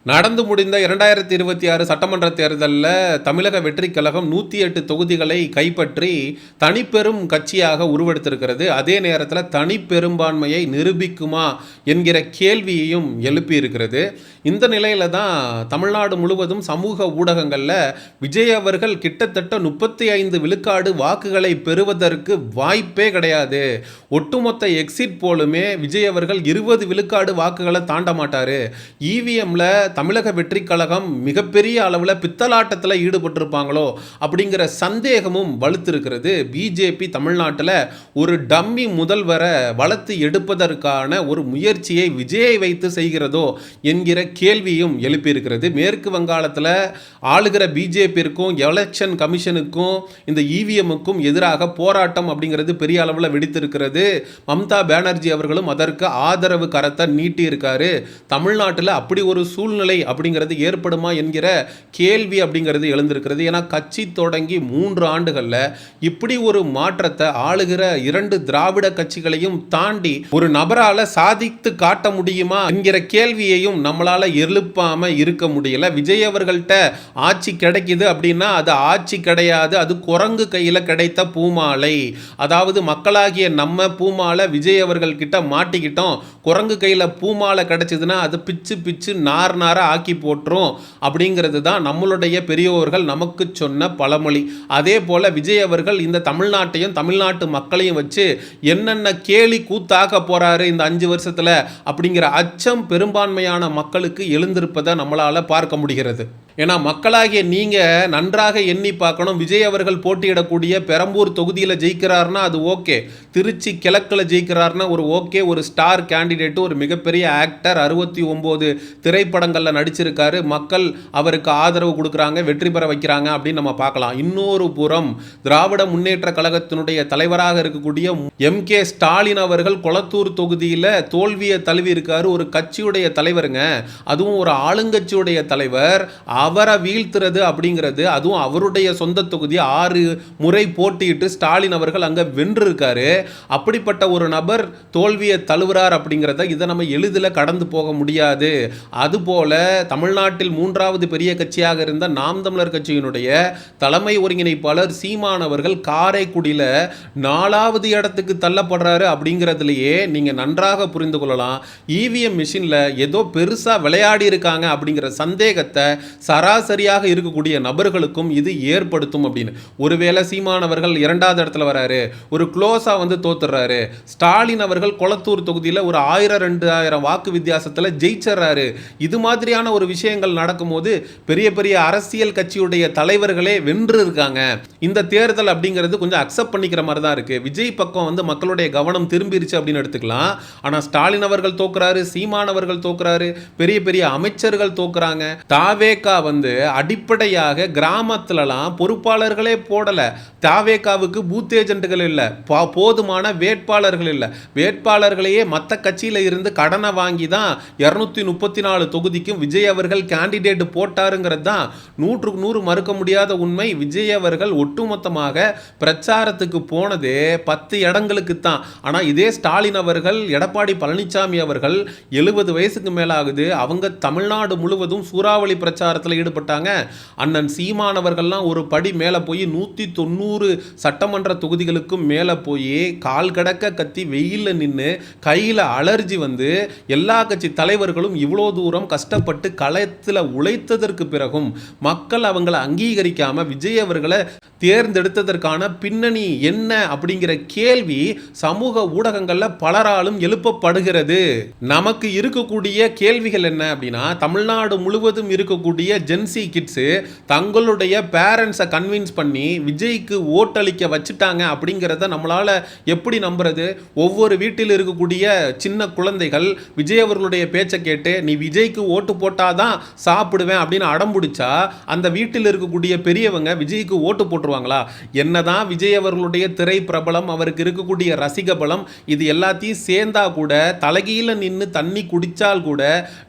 நடந்து முடிந்த 2026 சட்டமன்ற தேர்தலில் தமிழக வெற்றிக் கழகம் 108 தொகுதிகளை கைப்பற்றி தனிப்பெரும் கட்சியாக உருவெடுத்திருக்கிறது. அதே நேரத்தில் தனிப்பெரும்பான்மையை நிரூபிக்குமா என்கிற கேள்வியையும் எழுப்பியிருக்கிறது. இந்த நிலையில தான் தமிழ்நாடு முழுவதும் சமூக ஊடகங்களில் விஜய் அவர்கள் கிட்டத்தட்ட 35 விழுக்காடு வாக்குகளை பெறுவதற்கு வாய்ப்பே கிடையாது, ஒட்டுமொத்த எக்ஸிட் போலுமே விஜய் அவர்கள் 20 விழுக்காடு வாக்குகளை தாண்ட மாட்டார், இவிஎம்ல தமிழக வெற்றி கழகம் மிகப்பெரிய அளவில் பித்தலாட்டத்தில் ஈடுபட்டிருப்பாங்களோ அப்படிங்கிற சந்தேகமும் வலுத்திருக்கிறது. பிஜேபி தமிழ்நாட்டில் ஒரு டம்மி முதல்வரை வளர்த்து எடுப்பதற்கான ஒரு முயற்சியை விஜயை வைத்து செய்கிறதோ என்கிற கேள்வியும் எழுப்பியிருக்கிறது. மேற்கு வங்காளத்தில் ஆளுகிற பிஜேபிக்கும் எலெக்ஷன் கமிஷனுக்கும் இந்த இவிஎம்முக்கும் எதிராக போராட்டம் அப்படிங்கிறது பெரிய அளவில் வெடித்திருக்கிறது. மம்தா பானர்ஜி அவர்களும் அதற்கு ஆதரவு கரத்தை நீட்டியிருக்காரு. தமிழ்நாட்டில் அப்படி ஒரு சூழ்நிலை அப்படிங்கிறது ஏற்படுமா என்கிற கேள்வி அப்படிங்கிறது எழுந்திருக்கிறது. ஏன்னா கட்சி தொடங்கி 3 ஆண்டுகளில் இப்படி ஒரு மாற்றத்தை ஆளுகிற 2 திராவிட கட்சிகளையும் தாண்டி ஒரு நபரால் சாதித்து காட்ட முடியுமா என்கிற கேள்வியையும் நம்மளால எழுப்பாம இருக்க முடியல. விஜய் அவர்கள்ட்ட ஆட்சி கிடைக்குது அப்படின்னா அது ஆட்சி கிடையாது, அது குரங்கு கையில் கிடைத்த பூமாலை. அதாவது மக்களாகிய நம்ம பூமாலை விஜய் அவர்கள் கிட்ட மாட்டிக்கிட்டோம், குரங்கு கையில் பூமாலை கிடைச்சதுன்னா அது பிச்சு பிச்சு நார் நாரா ஆக்கி போட்டுரும் அப்படிங்கிறது தான் நம்மளுடைய பெரியோர்கள் நமக்கு சொன்ன பழமொழி. அதே போல விஜய் அவர்கள் இந்த தமிழ்நாட்டையும் தமிழ்நாட்டு மக்களையும் வச்சு என்னென்ன கேலி கூத்தாக போறாரு இந்த 5 வருஷத்துல அப்படிங்கிற அச்சம் பெரும்பான்மையான மக்களுக்கு எழுந்திருப்பதை நம்மளால பார்க்க முடிகிறது. ஏன்னா மக்களாகிய நீங்க நன்றாக எண்ணி பார்க்கணும். விஜய் அவர்கள் போட்டியிடக்கூடிய பெரம்பூர் தொகுதியில் ஜெயிக்கிறார்னா அது ஓகே, திருச்சி கிழக்கில் ஜெயிக்கிறார்னா ஒரு ஓகே, ஒரு ஸ்டார் கேண்டிடேட், ஒரு மிகப்பெரிய ஆக்டர், 69 திரைப்படங்களில் நடிச்சிருக்காரு, மக்கள் அவருக்கு ஆதரவு கொடுக்குறாங்க, வெற்றி பெற வைக்கிறாங்க அப்படின்னு நம்ம பார்க்கலாம். இன்னொரு புறம் திராவிட முன்னேற்ற கழகத்தினுடைய தலைவராக இருக்கக்கூடிய எம்.கே. ஸ்டாலின் அவர்கள் கொளத்தூர் தொகுதியில் தோல்வியை தழுவி இருக்காரு. ஒரு கட்சியுடைய தலைவருங்க, அதுவும் ஒரு ஆளுங்கட்சியுடைய தலைவர், அவரை வீழ்த்துறது அப்படிங்கிறது, அதுவும் அவருடைய சொந்த தொகுதி 6 முறை போட்டியிட்டு ஸ்டாலின் அவர்கள் அங்க வென்றிருக்காரு. அப்படிப்பட்ட ஒரு நபர் தோல்வியை தழுவுறார் அப்படிங்கிறத இதை நம்ம எளிதில் கடந்து போக முடியாது. அதுபோல தமிழ்நாட்டில் 3வது பெரிய கட்சியாக இருந்த நாம் தமிழர் கட்சியினுடைய தலைமை ஒருங்கிணைப்பாளர் சீமான் அவர்கள் காரைக்குடியில் 4வது இடத்துக்கு தள்ளப்படுறாரு. அப்படிங்கிறதுலையே நீங்க நன்றாக புரிந்து கொள்ளலாம், இவிஎம் மிஷின்ல ஏதோ பெருசா விளையாடி இருக்காங்க அப்படிங்கிற சந்தேகத்தை சராசரியாக இருக்கக்கூடிய நபர்களுக்கும் இது ஏற்படுத்தும் அப்படின்னு. ஒருவேளை சீமான் அவர்கள் 2வது இடத்துல வராரு, ஒரு க்ளோஸா வந்து தோத்துறாரு, ஸ்டாலின் அவர்கள் கொளத்தூர் தொகுதியில் ஒரு 1000-2000 வாக்கு வித்தியாசத்தில் ஜெயிச்சறாரு. இது மாதிரியான ஒரு விஷயங்கள் நடக்கும்போது பெரிய பெரிய அரசியல் கட்சியுடைய தலைவர்களே வென்று இருக்காங்க. இந்த தேர்தல் அப்படிங்கிறது கொஞ்சம் அக்செப்ட் பண்ணிக்கிற மாதிரி தான் இருக்கு. விஜய் பக்கம் வந்து மக்களுடைய கவனம் திரும்பிருச்சு அப்படின்னு எடுத்துக்கலாம். ஆனால் ஸ்டாலின் அவர்கள் தோக்குறாரு, சீமான் அவர்கள் தோக்குறாரு, பெரிய பெரிய அமைச்சர்கள் தோக்குறாங்க. தாவேகா வந்து அடிப்படையாக கிராமத்திலலாம் பொறுப்பாளர்களே போடல, தாவேகாவுக்கு பூத் ஏஜென்ட்டுகள் இல்லை, போதுமான வேட்பாளர்கள் இல்லை, வேட்பாளர்களையே மற்ற கட்சியில் இருந்து கடனை வாங்கி தான் 234 தொகுதிக்கும் விஜய் அவர்கள் கேண்டிடேட் போட்டாருங்கிறது தான் 100க்கு 100 மறுக்க முடியாத உண்மை. விஜய் அவர்கள் ஒட்டுமொத்தமாக பிரச்சாரத்துக்கு போனதே 10 இடங்களுக்கு தான். ஆனால் இதே ஸ்டாலின் அவர்கள், எடப்பாடி பழனிசாமி அவர்கள் 70 வயசுக்கு மேலாகுது, அவங்க தமிழ்நாடு முழுவதும் சூறாவளி பிரச்சாரத்தில் ஈடுபட்டாங்க. அண்ணன் சீமானவர்கள்லாம் ஒரு படி மேலே போய் 190 சட்டமன்ற தொகுதிகளுக்கும் மேலே போய் கால் கடக்க கத்தி வெயிலில் நின்று கையில் அலர்ஜி வந்து எல்லா கட்சி தலைவர்களும் இவ்வளோ தூரம் கஷ்டப்பட்டு களத்தில் உழைத்ததற்கு பிறகும் மக்கள் அவங்களை அங்கீகரிக்காம விஜய் அவர்களை தேர்ந்தெடுத்ததற்கான பின்னணி என்ன அப்படிங்கிற கேள்வி சமூக ஊடகங்களில் பலராலும் எழுப்பப்படுகிறது. நமக்கு இருக்கக்கூடிய கேள்விகள் என்ன அப்படின்னா, தமிழ்நாடு முழுவதும் இருக்கக்கூடிய ஜென்சி கிட்ஸு தங்களுடைய பேரண்ட்ஸை கன்வின்ஸ் பண்ணி விஜய்க்கு ஓட்டளிக்க வச்சுட்டாங்க அப்படிங்கிறத நம்மளால் எப்படி நம்புறது? ஒவ்வொரு வீட்டில் இருக்கக்கூடிய சின்ன குழந்தைகள் விஜய் அவர்களுடைய பேச்சை கேட்டு நீ விஜய்க்கு ஓட்டு போட்டாதான் சாப்பிடுவேன் அப்படின்னு அடம்பிடிச்சா அந்த வீட்டில் இருக்கக்கூடிய பெரியவங்க விஜய்க்கு ஓட்டு போட்டுருவாங்களா? என்னதான் விஜய் அவர்களுடைய திரை பிரபலம், அவருக்கு இருக்கக்கூடிய ரசிக பலம், இது எல்லாத்தையும் சேர்ந்தா கூட தலைகீழ நின்று தண்ணி குடிச்சால் கூட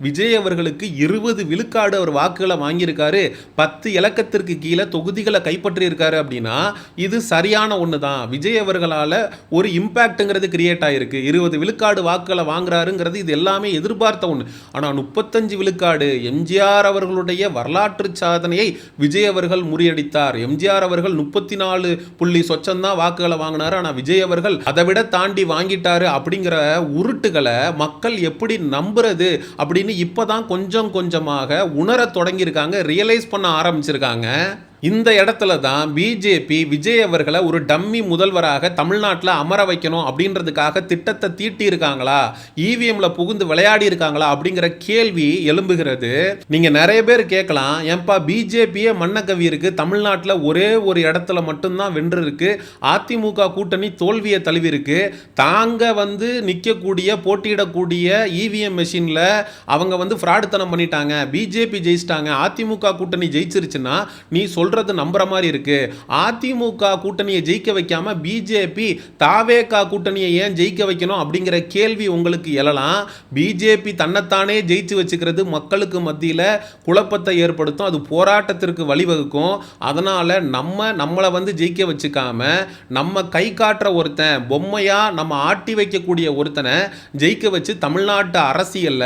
விஜய் அவர்களுக்கு 20 விழுக்காடு அவர் வாக்குகளை வாங்கியிருக்காரு, 10 இலக்கத்திற்கு கீழே தொகுதிகளை கைப்பற்றி இருக்காரு அப்படின்னா இது சரியான ஒன்று தான். விஜய் அவர்களால் ஒரு இம்பாக்ட்ங்கிறது கிரியேட் ஆயிருக்கு. 20 விழுக்காடு வாக்குகளை வாங்குறாருங்கிறது இது எல்லாமே எதிர்பார்த்த ஒன்று. ஆனால் 35 விழுக்காடு எம்ஜிஆர் அவர்களுடைய வரலாற்று சாதனையை விஜய் அவர்கள் முறியடித்தார். எம்ஜிஆர் அவர்கள் 34 புள்ளி சொச்சம் தான் வாக்குகளை வாங்கினாரு. ஆனால் விஜய் அவர்கள் அதை விட தாண்டி வாங்கிட்டாரு அப்படிங்கிற உருட்டுகளை மக்கள் எப்படி நம்புறது அப்படின்னு இப்பதான் கொஞ்சம் கொஞ்சமாக உணர தொடங்கியிருக்காங்க, ரியலைஸ் பண்ண ஆரம்பிச்சிருக்காங்க. இந்த இடத்துல தான் பிஜேபி விஜய் அவர்களை ஒரு டம்மி முதல்வராக தமிழ்நாட்டில் அமர வைக்கணும் அப்படின்றதுக்காக திட்டத்தை தீட்டி இருக்காங்களா, இவிஎம்ல புகுந்து விளையாடி இருக்காங்களா அப்படிங்கிற கேள்வி எழும்புகிறது. நீங்க நிறைய பேர் கேட்கலாம், ஏன்பா பிஜேபியே மண்ணக்கவி இருக்கு, தமிழ்நாட்டில் ஒரே ஒரு இடத்துல மட்டும்தான் வென்று இருக்கு, அதிமுக கூட்டணி தோல்வியை தழுவி இருக்கு, தாங்க நிற்கக்கூடிய போட்டியிடக்கூடிய இவிஎம் மெஷின்ல அவங்க ஃப்ராடுத்தனம் பண்ணிட்டாங்க, பிஜேபி ஜெயிச்சிட்டாங்க, அதிமுக கூட்டணி ஜெயிச்சிருச்சுன்னா நீ சொல்றது நம்புற மாதிரி இருக்கு. அதிமுக கூட்டணியை ஜெயிக்க வைக்காம பிஜேபி தாவேகா கூட்டணியை ஏன் ஜெயிக்க வைக்கணும் அப்படிங்கிற கேள்வி உங்களுக்கு எழலாம். பிஜேபி தன்னைத்தானே ஜெயிச்சு வச்சுக்கிறது மக்களுக்கு மத்தியில் குழப்பத்தை ஏற்படுத்தும், அது போராட்டத்திற்கு வழிவகுக்கும். அதனால நம்மளை ஜெயிக்க வச்சுக்காம நம்ம கை காட்டுற ஒருத்தன் பொம்மையா நம்ம ஆட்டி வைக்கக்கூடிய ஒருத்தனை ஜெயிக்க வச்சு தமிழ்நாட்டு அரசியல்ல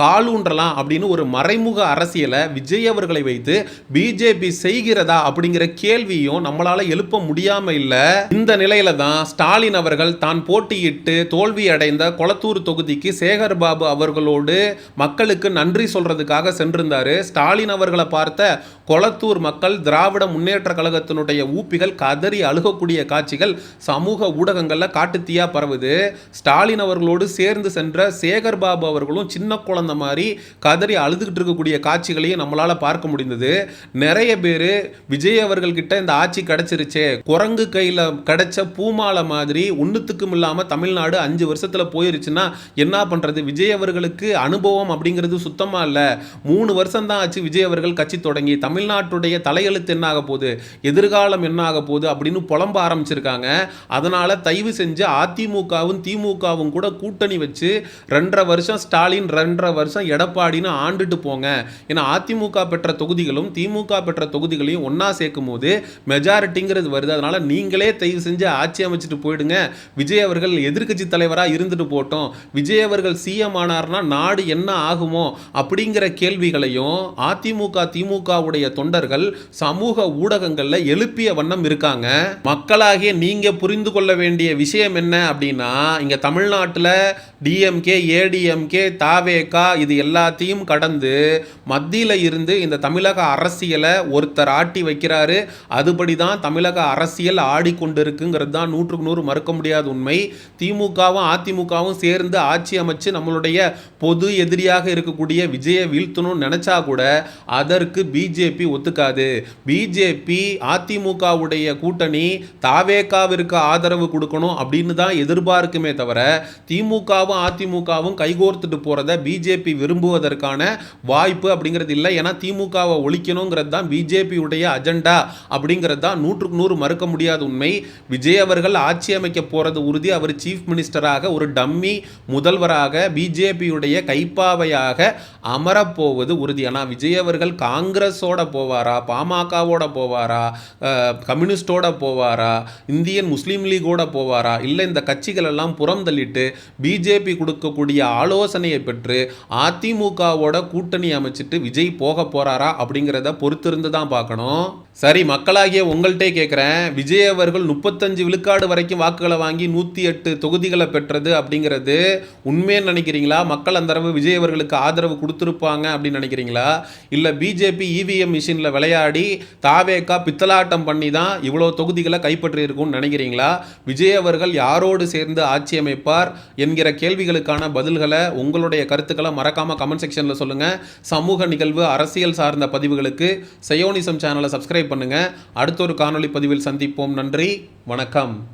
காலூன்றலாம் அப்படின்னு ஒரு மறைமுக அரசியலை விஜய் அவர்களை வைத்து பிஜேபி செய்கிறதா அப்படிங்கிற கேள்வியும் நம்மளால எழுப்ப முடியாம இல்ல. இந்த நிலையில தான் ஸ்டாலின் அவர்கள் தான் போட்டியிட்டு தோல்வி அடைந்த கொளத்தூர் தொகுதிக்கு சேகர் பாபு அவர்களோடு மக்களுக்கு நன்றி சொல்றதுக்காக சென்றிருந்தாரு. ஸ்டாலின் அவர்களை பார்த்த கொளத்தூர் மக்கள் திராவிட முன்னேற்ற கழகத்தினுடைய ஊப்பிகள் கதறி அழுகக்கூடிய காட்சிகள் சமூக ஊடகங்கள்ல காட்டுத்தீயா பரவுது. ஸ்டாலின் அவர்களோடு சேர்ந்து சென்ற சேகர் பாபு அவர்களும் சின்ன குழந்தை மாதிரி கதறி அழுதுகிட்டு இருக்கக்கூடிய காட்சிகளையும் நம்மளால பார்க்க முடிந்தது. நிறைய பேர் விஜய் அவர்கள் கிட்ட இந்த ஆட்சி கிடைச்சிருச்சே, குரங்கு கையில கிடைச்ச பூமாலை மாதிரி ஒண்ணுத்துக்கும் இல்லாம தமிழ்நாடு 5 வருஷத்துல போயிருச்சுன்னா என்ன பண்றது, விஜய் அவர்களுக்கு அனுபவம் அப்படிங்கிறது சுத்தமா இல்ல, 3 வருஷம் தான் ஆச்சு விஜய் அவர்கள் கட்சி தொடங்கி, தமிழ்நாட்டுடைய தலையெழுத்து என்ன ஆக போகுது, எதிர்காலம் என்ன ஆக போகுது அப்படின்னு புலம்ப ஆரம்பிச்சிருக்காங்க. அதனால தயவு செஞ்சு அதிமுகவும் திமுகவும் கூட கூட்டணி வச்சு 2.5 வருஷம் ஸ்டாலின் 2.5 வருஷம் எடப்பாடின்னு ஆண்டுட்டு போங்க. ஏன்னா அதிமுக பெற்ற தொகுதிகளும் திமுக பெற்ற தொகுதிகளையும் ஒன்னா சேர்க்கும் போது மெஜாரிட்டிங்கிறது வருது. அதனால நீங்களே தயவு செஞ்சு ஆட்சி அமைச்சிட்டு போயிடுங்க, விஜய் அவர்கள் எதிர்க்கட்சி தலைவராக இருந்துட்டு போட்டோம், விஜய் அவர்கள் சிஎம் ஆனார்னா நாடு என்ன ஆகுமோ அப்படிங்கிற கேள்விகளையும் அதிமுக திமுகவுடைய தொண்டர்கள் சமூக ஊடகங்கள்ல எழுப்பிய வண்ணம் இருக்காங்க. மக்களாகிய நீங்க புரிந்து கொள்ள வேண்டிய விஷயம் என்ன அப்படின்னா, இங்க தமிழ்நாட்டில் டிஎம்கே ஏடிஎம்கே தாவேகா இது எல்லாத்தையும் கடந்து மத்தியில் இருந்து இந்த தமிழக அரசியலை ஒருத்தர் ஆட்டி வைக்கிறாரு. அதுபடிதான் தமிழக அரசியல் ஆடிக்கொண்டிருக்குங்கிறது தான் 100க்கு 100 மறுக்க முடியாத உண்மை. திமுகவும் அதிமுகவும் சேர்ந்து ஆட்சி அமைச்சு நம்மளுடைய பொது எதிரியாக இருக்கக்கூடிய விஜயை வீழ்த்தணும்னு நினைச்சா கூட அதற்கு பிஜேபி ஒத்துக்காது. பிஜேபி அதிமுகவுடைய கூட்டணி தாவேகாவிற்கு ஆதரவு கொடுக்கணும் அப்படின்னு தான் எதிர்பார்க்குமே தவிர திமுகவும் அதிமுகவும் கைகோர்த்துட்டு போறத பிஜேபி விரும்புவதற்கான வாய்ப்பு அப்படிங்கிறது இல்லை. ஏன்னா திமுகவை ஒழிக்கணுங்கிறது தான் பிஜேபியுடைய அஜெண்டா அப்படிங்கிறது தான் 100க்கு 100 மறுக்க முடியாத உண்மை. விஜய் அவர்கள் ஆட்சி அமைக்க போறது உறுதி. அவர் சீஃப் மினிஸ்டராக ஒரு டம்மி முதல்வராக பிஜேபியுடைய கைப்பாவையாக அமரப்போவது உறுதி. ஆனால் விஜய் அவர்கள் காங்கிரஸோட போவாரா, பாமகவோட போவாரா, கம்யூனிஸ்டோட போவாரா, இந்தியன் முஸ்லீம் லீகோட போவாரா, இல்லை இந்த கட்சிகள் எல்லாம் புறம் தள்ளிட்டு பிஜேபி கொடுக்கக்கூடிய ஆலோசனையை பெற்று அதிமுகவோட கூட்டணி அமைச்சிட்டு விஜய் போக போறாரா அப்படிங்கிறத பொறுத்திருந்து தான் பார்க்கணும். சரி, மக்களாகிய உங்கள்கிட்ட கேட்குறேன், விஜய் அவர்கள் 35 விழுக்காடு வரைக்கும் வாக்குகளை வாங்கி 108 தொகுதிகளை பெற்றது அப்படிங்கிறது உண்மைன்னு நினைக்கிறீங்களா? மக்கள் அந்த தடவை விஜய் அவர்களுக்கு ஆதரவு கொடுத்துருப்பாங்க அப்படின்னு நினைக்கிறீங்களா? இல்லை பிஜேபி இவிஎம் மிஷினில் விளையாடி தாவேகா பித்தலாட்டம் பண்ணி தான் இவ்வளோ தொகுதிகளை கைப்பற்றி இருக்கும்னு நினைக்கிறீங்களா? விஜய் அவர்கள் யாரோடு சேர்ந்து ஆட்சி அமைப்பார் என்கிற கேள்விகளுக்கான பதில்களை உங்களுடைய கருத்துக்களை மறக்காமல் கமெண்ட் செக்ஷனில் சொல்லுங்கள். சமூக நிகழ்வு அரசியல் சார்ந்த பதிவுகளுக்கு சயோனிசம் சேனலை சப்ஸ்கிரைப் பண்ணுங்க. அடுத்த ஒரு காணொளி பதிவில் சந்திப்போம். நன்றி, வணக்கம்.